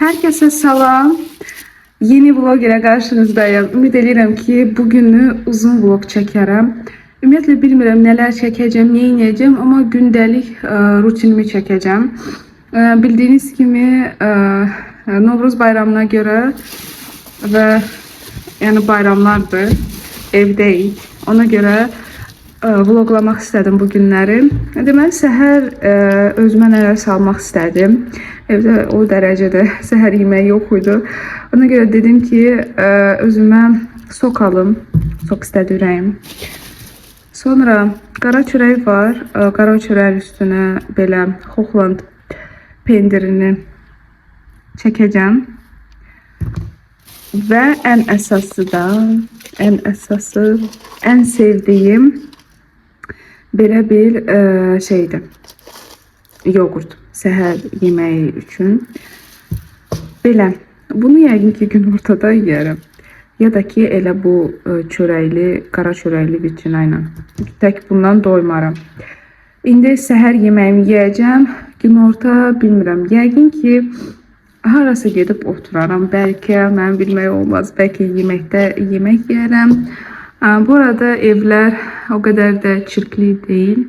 Herkese salam. Yeni vlog ile karşınızdayım. Ümid edirəm ki, bugünü uzun vlog çəkərəm. Ümumiyyətlə bilmirəm nələr çəkəcəm, nə edəcəm, amma gündəlik rutinimi çəkəcəm. Bildiyiniz kimi Novruz bayramına görə və yəni bayramlardır, evdəyik. Ona görə vloglamaq istədim bu günləri. Deməli səhər özümə nələr salmaq istədim. Evdə o dərəcədə səhər yeməyi yox idi. Ona görə dedim ki, özümə sok alım. Sok istədi ürəyim. Sonra qara çörək var. Qara çörəyin üstünə belə Hochland pendirini çəkəcəm. Və ən əsası da, ən sevdiyim belə bir şeydir. Yoğurt. Səhər yeməyi üçün. Belə. Bunu yəqin ki, gün ortada yeyərəm. Ya da ki, elə bu çörəkli, qara çörəkli vitrina ilə. Tək bundan doymaram. İndi səhər yeməyimi yeyəcəm. Gün orta bilmirəm. Yəqin ki, harasa gedib oturaram. Bəlkə, mən bilmək olmaz. Bəlkə yeməkdə yemək yeyərəm. Bu arada evlər o qədər də çirkli deyil.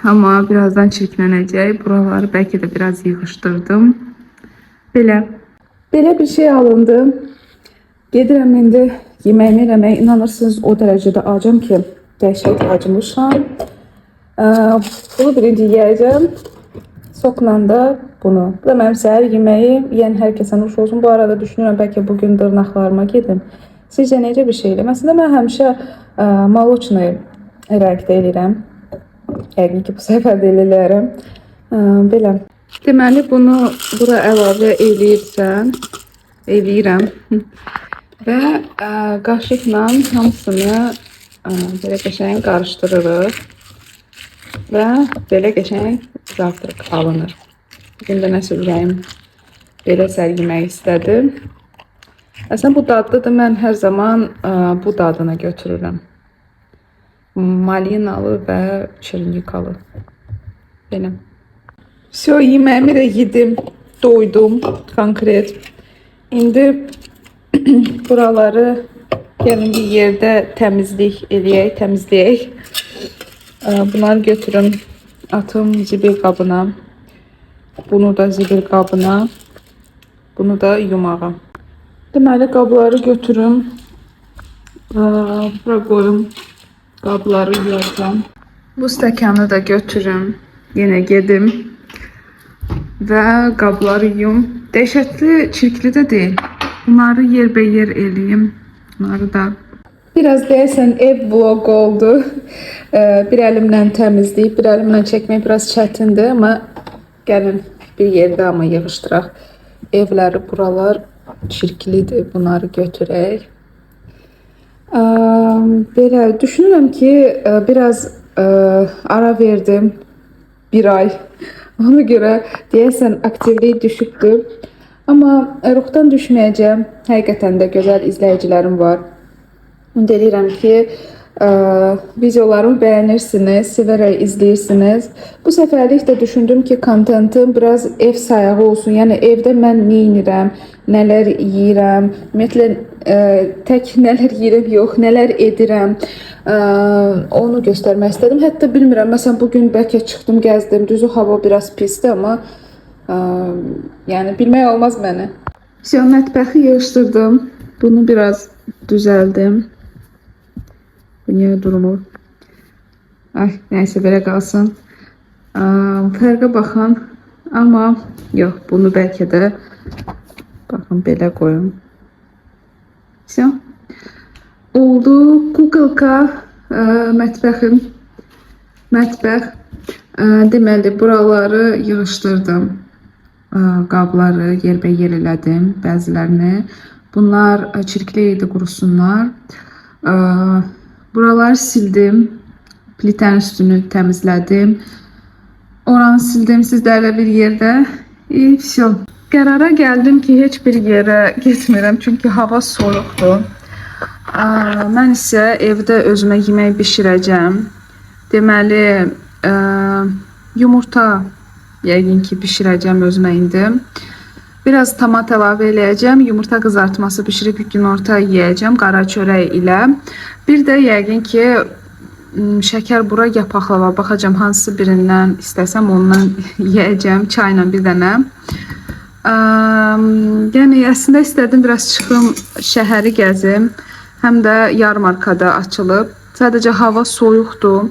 Amma birazdan çirklənəcək. Buraları bəlkə də biraz yığışdırdım. Belə bir şey alındı. Gedirəm indi yeməyimi eləmək. İnanırsınız o dərəcədə acım ki, dəhşət acımışam. Bunu birinci yiyəcəm. Sokla da bunu. Bu da mənim səhər yeməyi. Yəni hər kəsə nuş olsun. Bu arada düşünürəm bəlkə bugün dırnaqlarıma gedim. Sizcə necə bir şeydir? Məsələn, mən həmişə maloçnu rəngdə eləyirəm. Yəqin ki, bu səfər də eləyərəm. Belə. Deməli, bunu bura əlavə eləyirəm. Və qaşıqla hamısını belə qəşəng qarışdırırıq. Və belə qəşəng zavtırıq alınır. Bugün də nəsə ürəyim belə səhər yemək istədi. Əslən, bu dadlıdır. Mən hər zaman bu dadını götürürəm. Malinalı və çirnikalı. Belə. Все, yeməyimi də yedim. Doydum konkret. İndi buraları gəlin bir yerdə təmizləyək. Bunları götürüm. Atım zibil qabına. Bunu da zibil qabına. Bunu da yumağa. Deməli, qabları götürüm. Bura qoyum. Qabları yuyacağım. Bu stəkanı da götürüm. Yenə gedim. Və qabları yuyum. Dəhşətli, çirkli də deyil. Bunları yerbəyer eləyim. Bunları da. Biraz deyəsən ev vlog oldu. Bir əlimlə təmizləyib, bir əlimlə çəkmək biraz çətindir. Amma gəlin bir yerdə amma yığışdıraq. Evləri, buralar çirklidir. Bunları götürək. Belə düşünürəm ki, biraz ara verdim. Bir ay. Ona görə deyəsən aktivlik düşübdür. Amma ruhdan düşməyəcəm. Həqiqətən də gözəl izləyicilərim var. Ümid edirəm ki, videolarımı bəyənirsiniz, sevərək izləyirsiniz. Bu səfərlik də düşündüm ki, kontentim biraz ev sayağı olsun. Yəni evdə mən nə edirəm, nələr yeyirəm, ümumiyyətlə tək nələr yeyirəm yox, nələr edirəm. Onu göstərmək istədim. Hətta bilmirəm, məsələn bugün bəlkə çıxdım, gəzdim. Düzü hava biraz pisdir, amma yəni bilmək olmaz mənə. Mətbəxi yığışdırdım. Bunu biraz düzəldim. Bu niyə durmur? Ay, nəysə belə qalsın. Fərqə baxın. Amma yox, bunu bəlkə də baxın belə qoyum. Oldu. Kukulka mətbəx. Deməli, buraları yığışdırdım. Qabları yerbəyer elədim bəzilərini. Bunlar çirkli idi, qurusunlar. Buraları sildim. Plitənin üstünü təmizlədim. Oranı sildim sizlərlə bir yerdə. Qərara gəldim ki, heç bir yerə getmirəm. Çünki hava soyuqdur. Mən isə evdə özümə yemək bişirəcəm. Deməli, yumurta Yəqin ki, bişirəcəm özümə indi. Biraz tomat əlavə eləyəcəm. Yumurta qızartması bişirib günorta yeyəcəm qara çörək ilə. Bir də yəqin ki, şəkər bura ya paxlava. Baxacağım hansı birindən istəsəm ondan yeyəcəm. Çayla bir dənə. Yəni əslində istədim biraz çıxım, şəhəri gəzim. Həm də yarmarkada açılıb. Sadəcə hava soyuqdur.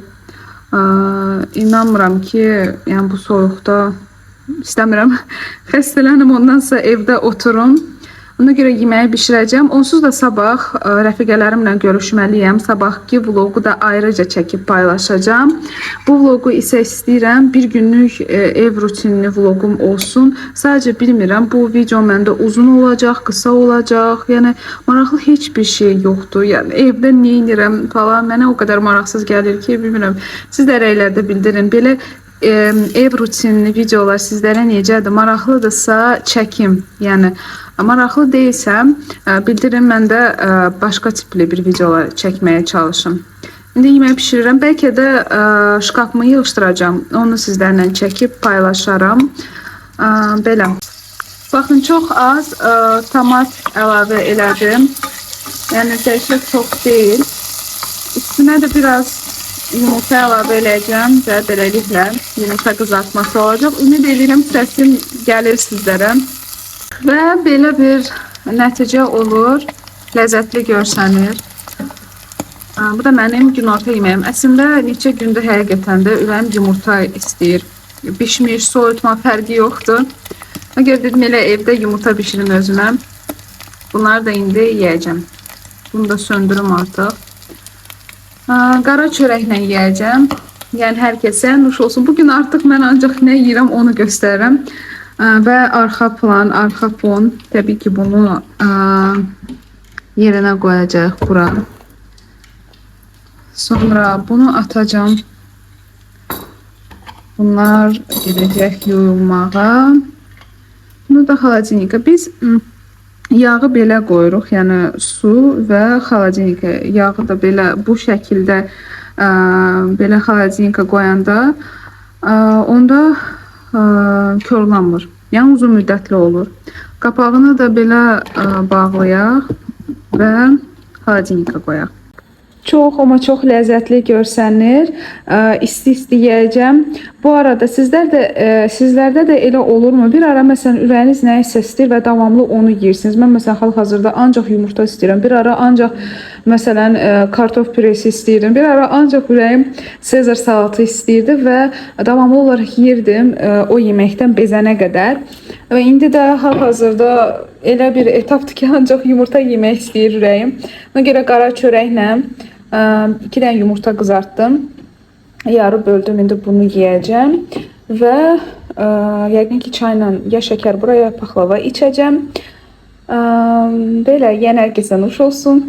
İnanmıram ki, yəni bu soyuqda istəmirəm xəstələnim, ondansa evdə oturum. Ona görə yeməyi bişirəcəm. Onsuz da sabah rəfiqələrimlə görüşməliyəm. Sabahki vlogu da ayrıca çəkib paylaşacağım. Bu vlogu isə istəyirəm bir günlük ev rutinli vlogum olsun. Sadəcə bilmirəm, bu video məndə uzun olacaq, qısa olacaq. Yəni maraqlı heç bir şey yoxdur. Yəni evdə nə edirəm falan mənə o qədər maraqsız gəlir ki, bilmirəm. Siz də rəylərdə bildirin. Belə ev rutinli videolar sizlərə necədir? Maraqlıdırsa çəkim. Yəni maraqlı deyilsəm bildirin, mən də başqa tipli bir videolar çəkməyə çalışım. İndi yemək pişirirəm. Bəlkə də şkafımı yığışdıracağım. Onu sizlərlə çəkib paylaşaram. Belə. Baxın, çox az tomat əlavə elədim. Yəni dəhşət çox deyil. Üstünə də biraz yumurta əlavə eləyəcəm və beləliklə yumurta qızartması olacaq. Ümid edirəm səsim gəlir sizlərə. Və belə bir nəticə olur. Ləzzətli görsənir. Bu da mənim günorta yeməyim. Əslində neçə gündür həqiqətən də ürəyim yumurta istəyir. Bişmiş, soyutma fərqi yoxdur. Ona görə dedim elə evdə yumurta bişirim özümə. Bunları da indi yeyəcəm. Bunu da söndürüm artıq. Qara çörəklə yeyəcəm. Yəni hər kəsə nuş olsun. Bugün artıq mən ancaq nə yeyirəm onu göstərirəm. Və arxa plan, arxa fon. Təbii ki, bunu yerinə qoyacaq bura. Sonra bunu atacağım. Bunlar gedəcək yuyulmağa. Bunu da xaladenika. Biz yağı belə qoyuruq. Yəni su və xaladenika. Yağı da belə bu şəkildə belə xaladenika qoyanda onda körlanmır. Yəni uzun müddətli olur. Qapağını da belə bağlayaq və xaladenika qoyaq. Çox, amma çox ləzzətli görsənir. İsti-isti yeyəcəm. Bu arada sizlərdə də elə olurmu? Bir ara məsələn ürəyiniz nə isə istəyir və davamlı onu yeyirsiniz. Mən məsələn hal-hazırda ancaq yumurta istəyirəm. Bir ara ancaq məsələn kartof püresi istəyirdim. Bir ara ancaq ürəyim Sezar salatı istəyirdi və davamlı olaraq yeyirdim o yeməkdən bezənə qədər. Və indi də hal-hazırda elə bir etapdır ki, ancaq yumurta yemək istəyir ürəyim. Ona görə qara çörəklə 2 dənə yumurta qızartdım. Yarı böldüm, indi bunu yeyəcəm. Və yəqin ki, çayla ya şəkər buraya paxlava içəcəm. Belə, yenə hər kəsə nuş olsun.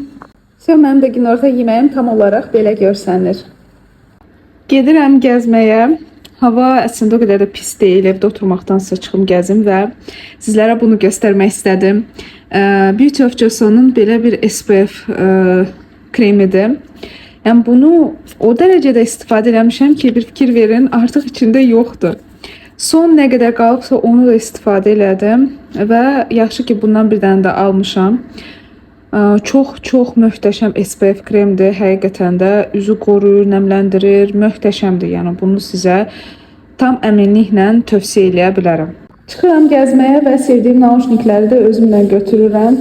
Mənim də günorta yeməyim tam olaraq belə görsənir. Gedirəm gəzməyə. Hava əslində o qədər də pis deyil. Evdə oturmaqdansa çıxım gəzim və sizlərə bunu göstərmək istədim. Beauty of Joson'un belə bir SPF kremidir. Yəni bunu o dərəcədə istifadə eləmişəm ki, bir fikir verin, artıq içində yoxdur. Son nə qədər qalıbsa onu da istifadə elədim və yaxşı ki, bundan bir dənə də almışam. Çox möhtəşəm SPF kremdir. Həqiqətən də üzü qoruyur, nəmləndirir, möhtəşəmdir. Yəni bunu sizə tam əminliklə tövsiyə eləyə bilərəm. Çıxıram gəzməyə və sevdiyim naushnikləri də özümlə götürürəm.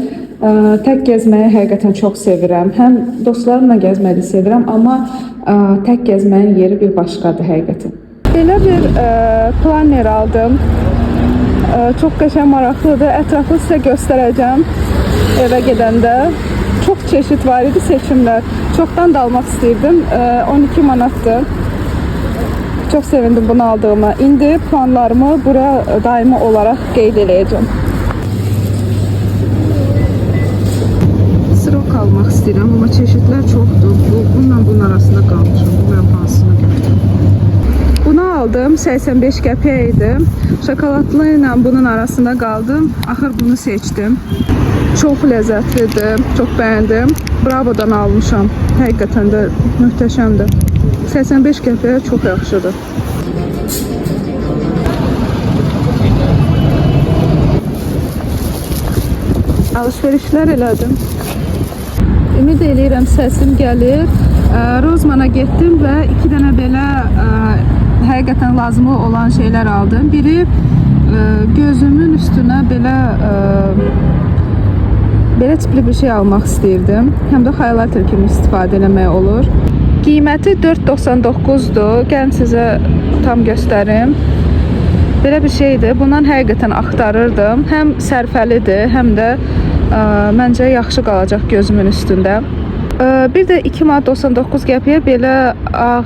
Tək gəzməyi həqiqətən çox sevirəm. Həm dostlarımla gəzməyi sevirəm, amma tək gəzməyin yeri bir başqadır həqiqətən. Belə bir planner aldım. Çox qəşəng, maraqlıdır. Ətrafı sizə göstərəcəm evə gedəndə. Çox çeşid var idi, seçimlər. Çoxdan da almaq istəyirdim. 12 manatdır. Çox sevindim bunu aldığıma. İndi planlarımı buraya daimi olaraq qeyd edəcəm. Sirok almaq istəyirəm, amma çeşidlər çoxdur. Bununla arasında qalmışam. Bilmirəm hansını götürüm. Bunu aldım, 85 qəpiyə idi. Şokoladlı ilə bunun arasında qaldım. Axır bunu seçdim. Çox ləzzətlidir, çox bəyəndim. Bravodan almışam. Həqiqətən də möhtəşəmdir. 85 qəpiyə çox yaxşıdır. alışverişlər elədim. Ümid eləyirəm səsim gəlir. Rozmana getdim və 2 dənə belə həqiqətən lazımı olan şeylər aldım. Biri gözümün üstünə belə tipli bir şey almaq istəyirdim. Həm də highlighter kimi istifadə eləmək olur. Qiyməti 4.99-dur. Gəlin sizə tam göstərim. Belə bir şeydir. Bundan həqiqətən axtarırdım. Həm sərfəlidir, həm də məncə yaxşı qalacaq gözümün üstündə. Bir də 2.99 qəpiyə belə ağ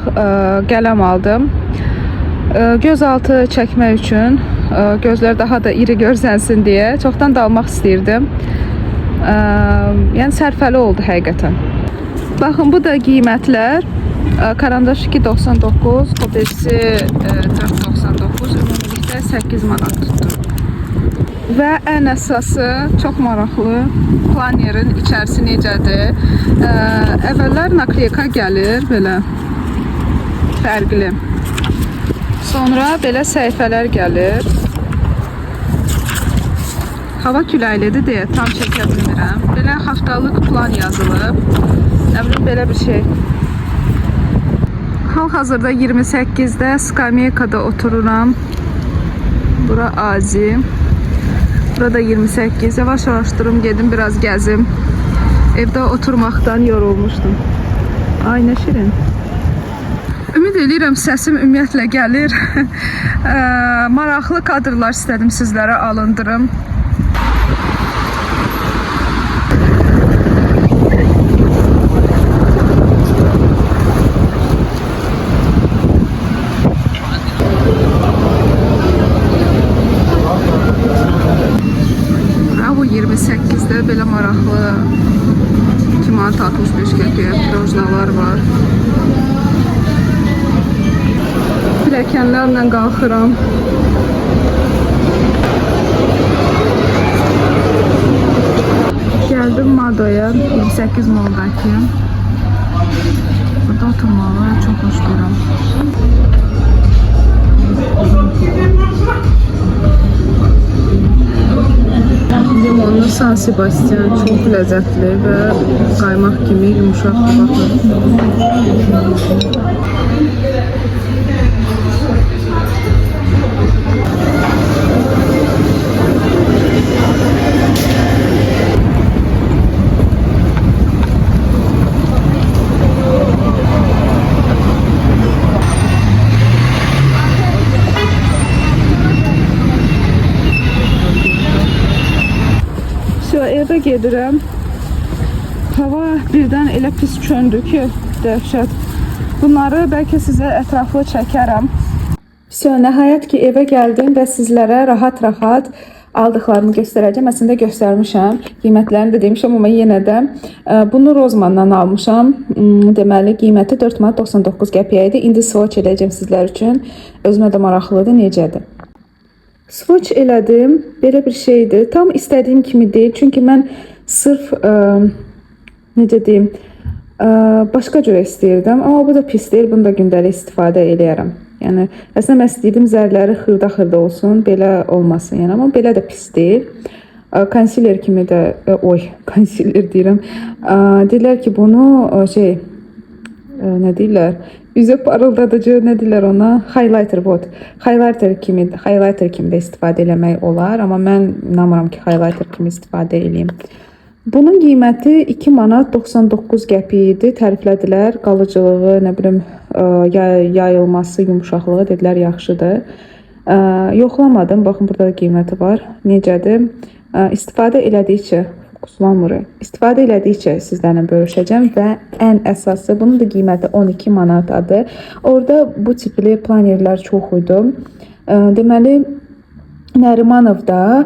qələm aldım. Gözaltı çəkmək üçün, gözlər daha da iri görsənsin deyə çoxdan da almaq istəyirdim. Yəni sərfəli oldu həqiqətən. Baxın, bu da qiymətlər. Karandaş 2.99, o birisi 4.99, ümumilikdə 8 manat tutdu. Və ən əsası, çox maraqlı, planerin içərisi necədir? Əvvəllər nakleyka gəlir, belə fərqli. Sonra belə səhifələr gəlir. Hava küləklidir deyə tam çəkə bilmirəm. Belə haftalıq plan yazılıb. Nə bilim, belə bir şey. Hal-hazırda 28-də skameykada otururam. Bura Azi. Burada 28. Yavaş-yavaş durum, gedim biraz gəzim. Evdə oturmaqdan yorulmuşdum. Ay, nə şirin. Ümid edirəm səsim ümumiyyətlə gəlir. Maraqlı kadrlar istədim sizlərə alındırım. Bravo 28'də belə maraqlı 2 manat 65 qəpiyə pirojnalar var. Pilləkənlərlə qalxıram. Gəldim Madoya, 28 moldakı. Burada oturmağı çox xoşlayıram. Limonlu San Sebastian çox ləzzətli və qaymaq kimi yumuşaqdır. Baxın. Evə gedirəm. Hava birdən elə pis çöndü ki, dəhşət. Bunları bəlkə sizə ətraflı çəkərəm. Nəhayət ki, evə gəldim və sizlərə rahat-rahat aldıqlarımı göstərəcəm. Əslində göstərmişəm. Qiymətlərini də demişəm, amma yenə də bunu Rozmandan almışam. Deməli, qiyməti 4.99 qəpiyə idi. İndi swatch edəcəm sizlər üçün. Özümə də maraqlıdır, necədir? Swatch elədim. Belə bir şeydir. Tam istədiyim kimi deyil. Çünki mən sırf necə deyim, başqa cürə istəyirdim. Amma bu da pis deyil. Bunu da gündəlik istifadə eləyərəm. Yəni əslində mən istəyirdim zərləri xırda-xırda olsun, belə olmasın. Yəni amma belə də pis deyil. Concealer kimi də, concealer deyirəm. Deyirlər ki, bunu nə deyirlər? Üzə parıldadıcı, nə deyirlər ona? Highlighter, highlighter kimi də istifadə eləmək olar, amma mən inanmıram ki, highlighter kimi istifadə eləyim. Bunun qiyməti 2 manat 99 qəpik idi. Təriflədilər, qalıcılığı, nə bilim, yayılması, yumuşaqlığı dedilər yaxşıdır. Yoxlamadım, baxın burada da qiyməti var. Necədir? İstifadə elədikcə İstifadə elədikcə sizlərlə bölüşəcəm və ən əsası, bunun da qiyməti 12 manatadır. Orada bu tipli planerlər çox idi. Deməli, Nərimanovda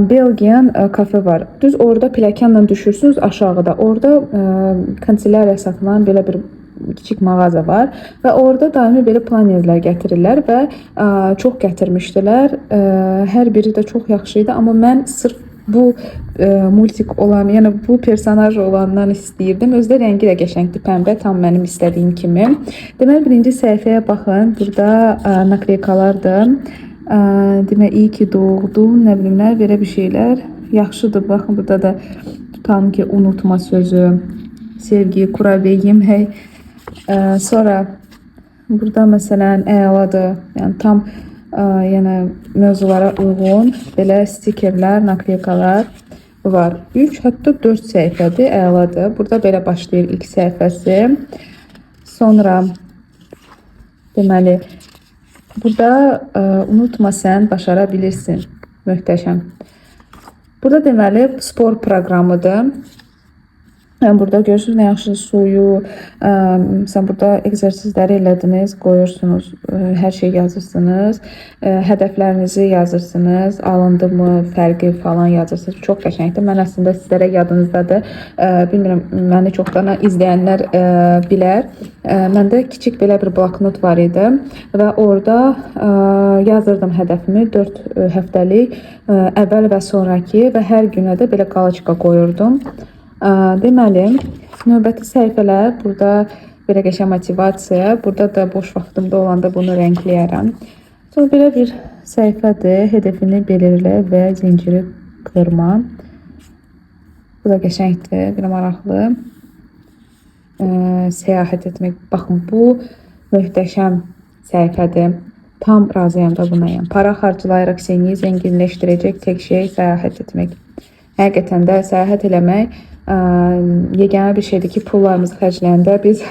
Belgian kafe var. Düz orada pilləkənlə düşürsünüz aşağıda. Orada kanselyariya satılan belə bir kiçik mağaza var və orada daimi belə planerlər gətirirlər və çox gətirmişdilər. Hər biri də çox yaxşı idi, amma mən sırf bu multik olan, yəni bu personaj olandan istəyirdim. Özdə rəngi də qəşəngdir, pəmbə, tam mənim istədiyim kimi. Deməli, birinci səhifəyə baxın. Burada nakleykalardır. Demək, iyi ki doğdun, nə bilimlər, belə bir şeylər. yaxşıdır. Baxın, burada da tutalım ki unutma sözü, sevgi, kurabiye yemək. Sonra burada məsələn əladır. Yəni tam yəni mövzulara uyğun belə stikerlər, nakleykalar var. 3, hətta 4 səhifədir, əladır. Burada belə başlayır ilk səhifəsi. Sonra deməli burada unutma sən başara bilirsin. Möhtəşəm. Burada deməli spor proqramıdır. Yəni burada görürsünüz nə yaxşı suyu, sən burada egzersizləri elədiniz, qoyursunuz, hər şey yazırsınız, hədəflərinizi yazırsınız, alındı mı, fərqi falan yazırsınız. Çox qəşəngdir. Mən əslində sizlərə yadınızdadır. Bilmirəm, məni çoxdan izləyənlər bilər. Məndə kiçik belə bir bloknot var idi və orada yazırdım hədəfimi 4 həftəlik, əvvəl və sonraki və hər günə də belə qalaçka qoyurdum. Deməli, növbəti səhifələr burada belə qəşəng motivasiya. Burada da boş vaxtımda olanda bunu rəngləyərəm. Sonra belə bir səhifədir. Hədəfini belirlə və zinciri qırma. Bu da qəşəngdir, belə maraqlı. Səyahət etmək. Baxın, bu möhtəşəm səhifədir. Tam razıyam da buna. Para harcayaraq seni zənginləşdirəcək tək şey səyahət etmək. Həqiqətən də səyahət eləmək yeganə bir şeydir ki, pullarımızı xərcləyəndə biz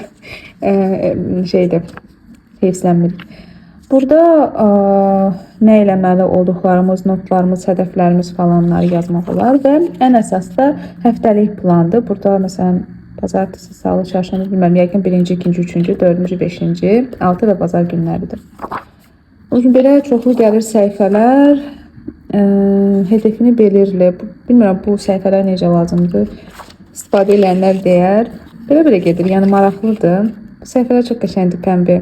heyfslənmirik. Burada nə eləməli olduqlarımız, notlarımız, hədəflərimiz falanları yazmaq olar və ən əsas da həftəlik plandır. Burada məsələn pazartesi, salı, çarşamba, bilməm, yəqin 1-ci, 2-ci, 3-cü, 4-cü, 5-ci, 6 və bazar günləridir. O gün belə çoxlu gəlir səhifələr. Hədəfini belirlə. Bilmirəm, bu səhifələr necə lazımdır. İstifadə edənlər deyər. Belə gedir, yəni maraqlıdır. Bu səhifələr çox qəşəngdir, pəmbi.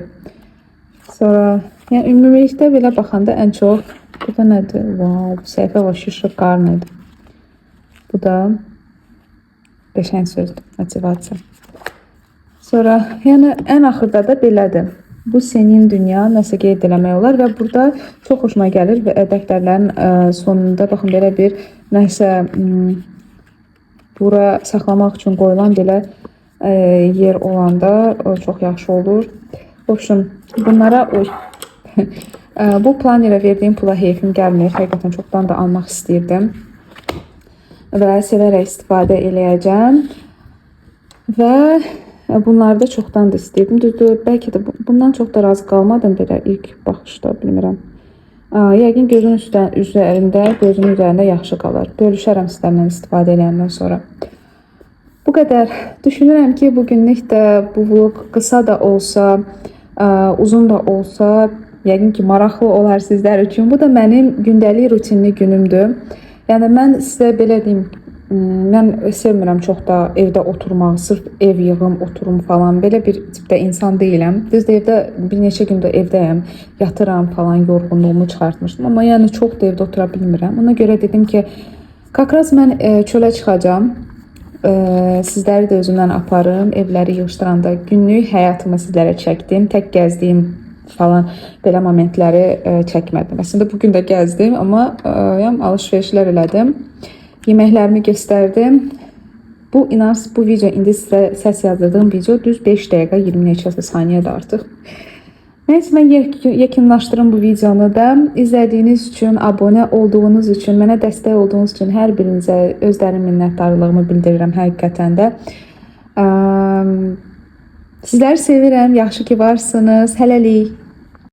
Sonra, yəni ümumilikdə belə baxanda ən çox, burada nədir? Wow, bu səhifə var, şişqarnıdır. Bu da qəşəng sözdür, motivasiya. Sonra, yəni ən axırda da belədir. Bu senin dünya, nəsə qeyd eləmək olar və burada çox xoşuma gəlir və dəftərlərin sonunda baxın belə bir nəsə bura saxlamaq üçün qoyulan belə yer olanda çox yaxşı olur. Hoşum, bunlara bu planerə verdiyim pula heyfim gəlmir. Həqiqətən çoxdan da almaq istəyirdim və sevərək istifadə eləyəcəm və bunları da çoxdan da istəyirdim. Düzdür, bəlkə də bundan çox da razı qalmadım belə ilk baxışda, bilmirəm. Yəqin gözün üzərində, gözün üzərində yaxşı qalır. Bölüşərəm sizlərlə istifadə edəndən sonra. Bu qədər. Düşünürəm ki, bugünlük də bu vlog qısa da olsa, uzun da olsa, yəqin ki, maraqlı olar sizlər üçün. Bu da mənim gündəlik rutinli günümdür. Yəni, mən sizə belə deyim, mən sevmirəm çox da evdə oturmağı, sırf ev yığım, oturum falan. Belə bir tipdə insan deyiləm. Düzdür, evdə bir neçə gündə evdəyəm, yatıram falan, yorğunluğumu çıxartmışdım. Amma yəni çox da evdə otura bilmirəm. Ona görə dedim ki, kakraz mən çölə çıxacağam. Sizləri də özümdən aparım. Evləri yığışdıranda günlük həyatımı sizlərə çəkdim. Tək gəzdiyim falan belə momentləri çəkmədim. Əslində bugün də gəzdim, amma alış-verişlər elədim. Yeməklərimi göstərdim. Bu video indi sizə səs yazdırdığım video düz 5 dəqiqə 20 neçə saniyədir artıq. Nəysə, mən yekunlaşdırım bu videonu da. İzlədiyiniz üçün, abunə olduğunuz üçün, mənə dəstək olduğunuz üçün hər birinizə özlərim minnətdarlığımı bildirirəm həqiqətən də. Sizləri sevirəm, yaxşı ki varsınız. Hələlik.